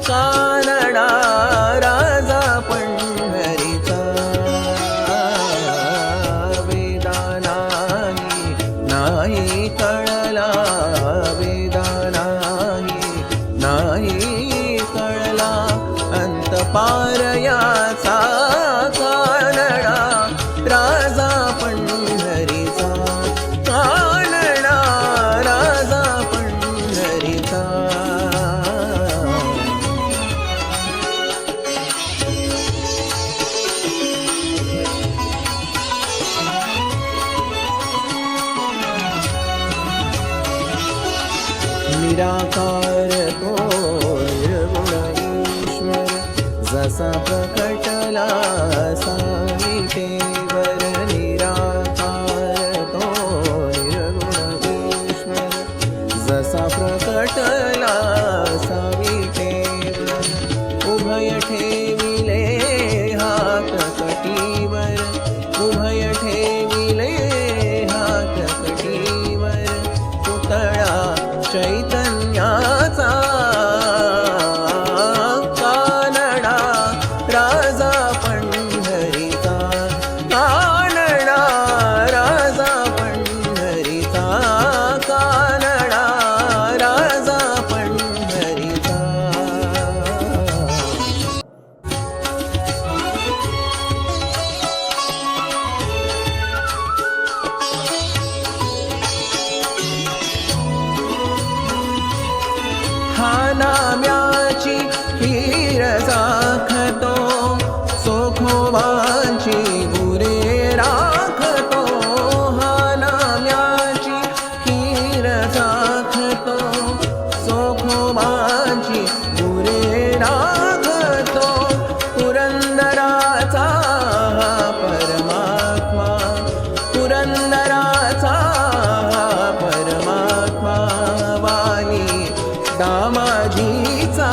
कानडा राजा पंढरीचा. वेदा नाही कळला, वेदा नाही कळला अंत पार याचा. कानडा राजा पंढरीचा, कानडा राजा पंढरीचा. निराकार तो निर्गुण ईश्वर, जसा प्रकटला सावितेवर. निराकार तो निर्गुण ईश्वर, जसा प्रकटला सावितेवर. उभय ठेविले हात कटीवर, उभय ठेविले हात कटीवर. पुतळा चैतन्याचा. कानडा राजा पंढरीचा, कानडा राजा पंढरीचा, कानडा राजा पंढरीचा. हा नाम्याची खीर साखतो, सोखोबाची गुरे राखतो. हा नाम्याची खीर साखतो, सोखोबाची गुरे राखतो. पुरंदराचा परमात्मा, पुरंदराचा परमात्मा. वाली दामाजीचा.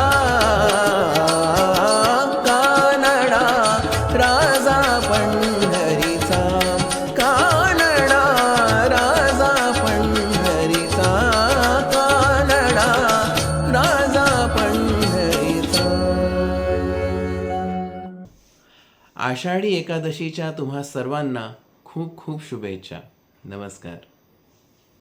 कानडा राजा पंढरीचा, कानडा राजा पंढरीचा, कानडा राजा पंढरीचा. आषाढी एकादशीच्या तुम्हा सर्वांना खूप खूप शुभेच्छा. नमस्कार.